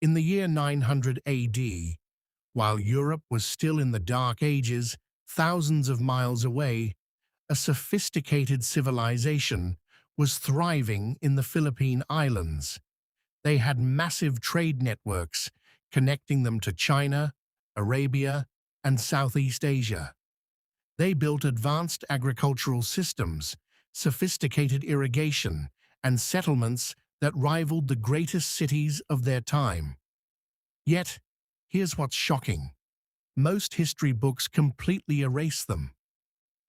In the year 900 AD, while Europe was still in the Dark Ages, thousands of miles away, a sophisticated civilization was thriving in the Philippine Islands. They had massive trade networks connecting them to China, Arabia, and Southeast Asia. They built advanced agricultural systems, sophisticated irrigation, and settlements that rivaled the greatest cities of their time. Yet, here's what's shocking. Most history books completely erase them.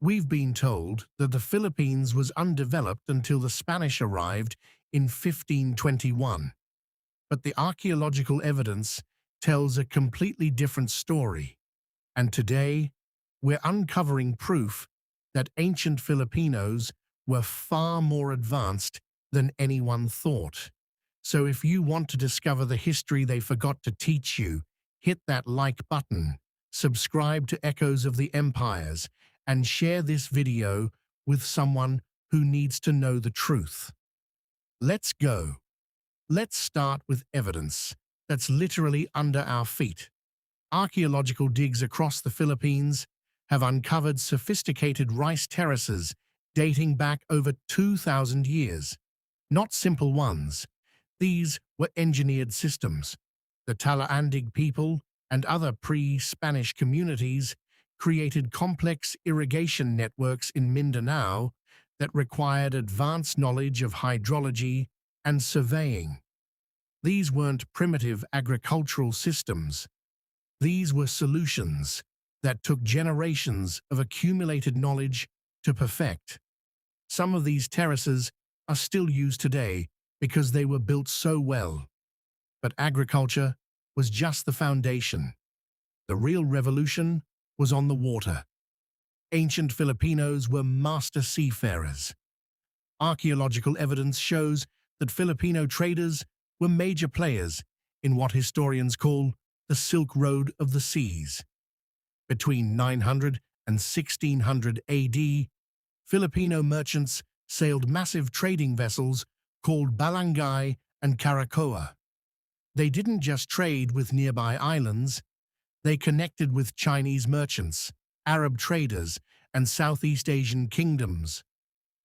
We've been told that the Philippines was undeveloped until the Spanish arrived in 1521. But the archaeological evidence tells a completely different story. And today, we're uncovering proof that ancient Filipinos were far more advanced than anyone thought. So if you want to discover the history they forgot to teach you, hit that like button, subscribe to Echoes of the Empires, and share this video with someone who needs to know the truth. Let's go. Let's start with evidence that's literally under our feet. Archaeological digs across the Philippines have uncovered sophisticated rice terraces dating back over 2,000 years. Not simple ones. These were engineered systems. The Talaandig people and other pre-Spanish communities created complex irrigation networks in Mindanao that required advanced knowledge of hydrology and surveying. These weren't primitive agricultural systems. These were solutions that took generations of accumulated knowledge to perfect. Some of these terraces are still used today because they were built so well. But agriculture was just the foundation. The real revolution was on the water. Ancient Filipinos were master seafarers. Archaeological evidence shows that Filipino traders were major players in what historians call the Silk Road of the Seas. Between 900 and 1600 AD, Filipino merchants sailed massive trading vessels called Balangay and Caracoa. They didn't just trade with nearby islands, they connected with Chinese merchants, Arab traders, and Southeast Asian kingdoms.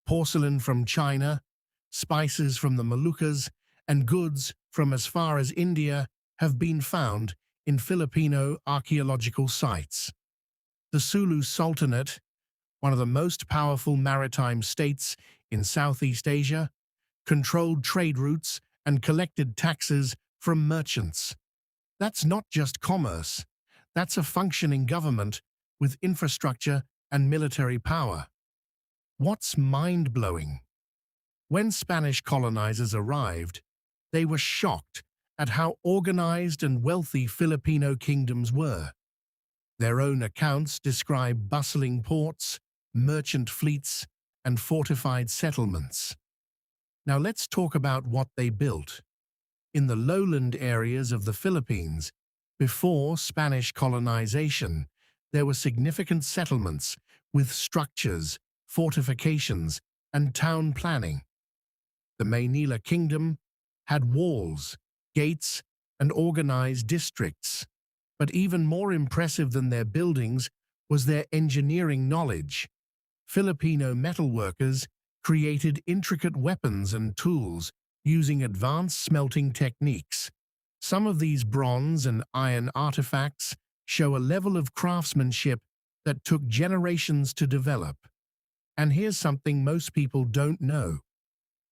Porcelain from China, spices from the Moluccas, and goods from as far as India have been found in Filipino archaeological sites. The Sulu Sultanate, one of the most powerful maritime states in Southeast Asia, controlled trade routes and collected taxes from merchants. That's not just commerce, that's a functioning government with infrastructure and military power. What's mind-blowing? When Spanish colonizers arrived, they were shocked at how organized and wealthy Filipino kingdoms were. Their own accounts describe bustling ports, merchant fleets, and fortified settlements. Now let's talk about what they built. In the lowland areas of the Philippines, before Spanish colonization, there were significant settlements with structures, fortifications, and town planning. The Maynila Kingdom had walls, gates, and organized districts. But even more impressive than their buildings was their engineering knowledge. Filipino metalworkers created intricate weapons and tools using advanced smelting techniques. Some of these bronze and iron artifacts show a level of craftsmanship that took generations to develop. And here's something most people don't know.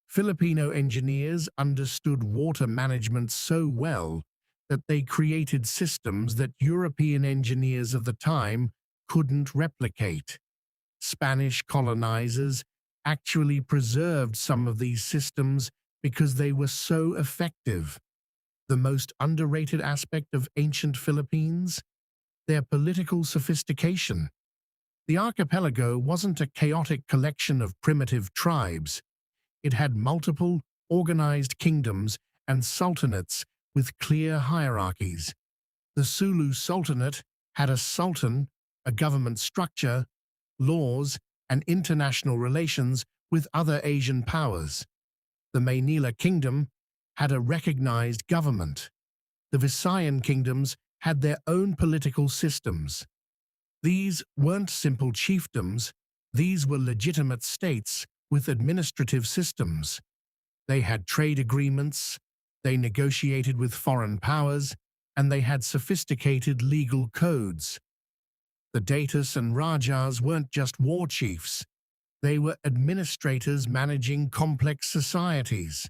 Filipino engineers understood water management so well that they created systems that European engineers of the time couldn't replicate. Spanish colonizers actually preserved some of these systems because they were so effective. The most underrated aspect of ancient Philippines? Their political sophistication. The archipelago wasn't a chaotic collection of primitive tribes. It had multiple, organized kingdoms and sultanates with clear hierarchies. The Sulu Sultanate had a sultan, a government structure, laws, and international relations with other Asian powers. The Maynila Kingdom had a recognized government. The Visayan kingdoms had their own political systems. These weren't simple chiefdoms, these were legitimate states with administrative systems. They had trade agreements, they negotiated with foreign powers, and they had sophisticated legal codes. The Datus and Rajas weren't just war chiefs, they were administrators managing complex societies.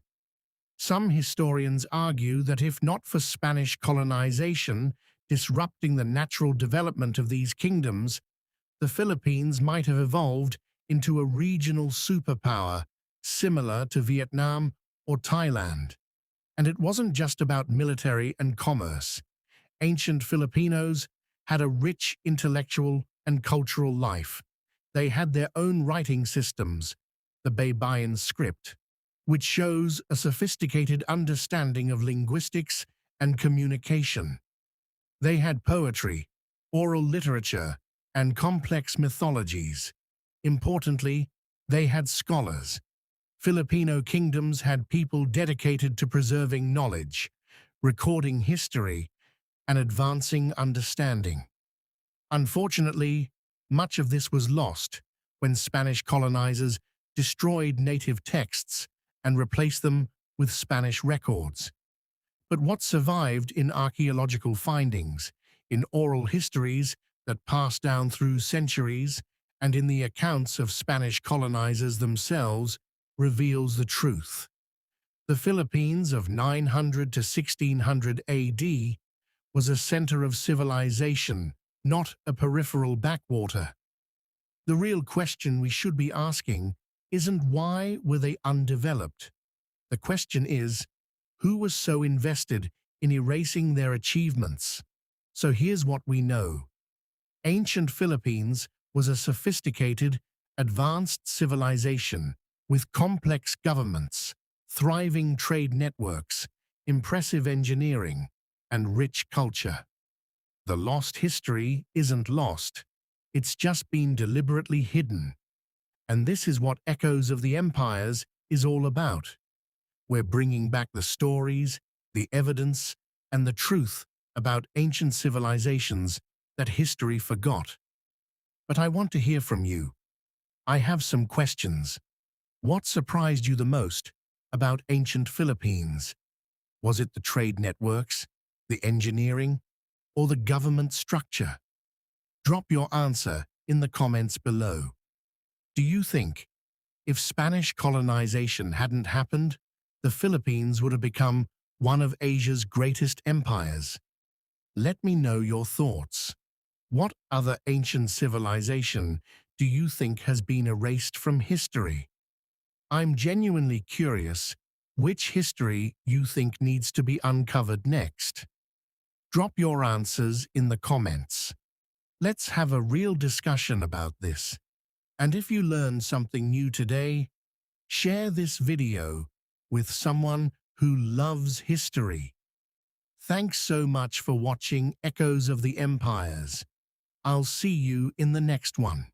Some historians argue that if not for Spanish colonization disrupting the natural development of these kingdoms, the Philippines might have evolved into a regional superpower similar to Vietnam or Thailand. And it wasn't just about military and commerce. Ancient Filipinos had a rich intellectual and cultural life. They had their own writing systems, the Baybayin script, which shows a sophisticated understanding of linguistics and communication. They had poetry, oral literature, and complex mythologies. Importantly, they had scholars. Filipino kingdoms had people dedicated to preserving knowledge, recording history, and advancing understanding. Unfortunately, much of this was lost when Spanish colonizers destroyed native texts and replaced them with Spanish records. But what survived in archaeological findings, in oral histories that passed down through centuries, and in the accounts of Spanish colonizers themselves, reveals the truth. The Philippines of 900 to 1600 AD was a center of civilization, not a peripheral backwater. The real question we should be asking isn't why were they undeveloped. The question is, who was so invested in erasing their achievements? So here's what we know. Ancient Philippines was a sophisticated, advanced civilization with complex governments, thriving trade networks, impressive engineering, and rich culture. The lost history isn't lost, it's just been deliberately hidden. And this is what Echoes of the Empires is all about. We're bringing back the stories, the evidence, and the truth about ancient civilizations that history forgot. But I want to hear from you. I have some questions. What surprised you the most about ancient Philippines? Was it the trade networks, the engineering, or the government structure? Drop your answer in the comments below. Do you think, if Spanish colonization hadn't happened, the Philippines would have become one of Asia's greatest empires? Let me know your thoughts. What other ancient civilization do you think has been erased from history? I'm genuinely curious which history you think needs to be uncovered next. Drop your answers in the comments. Let's have a real discussion about this. And if you learned something new today, share this video with someone who loves history. Thanks so much for watching Echoes of the Empires. I'll see you in the next one.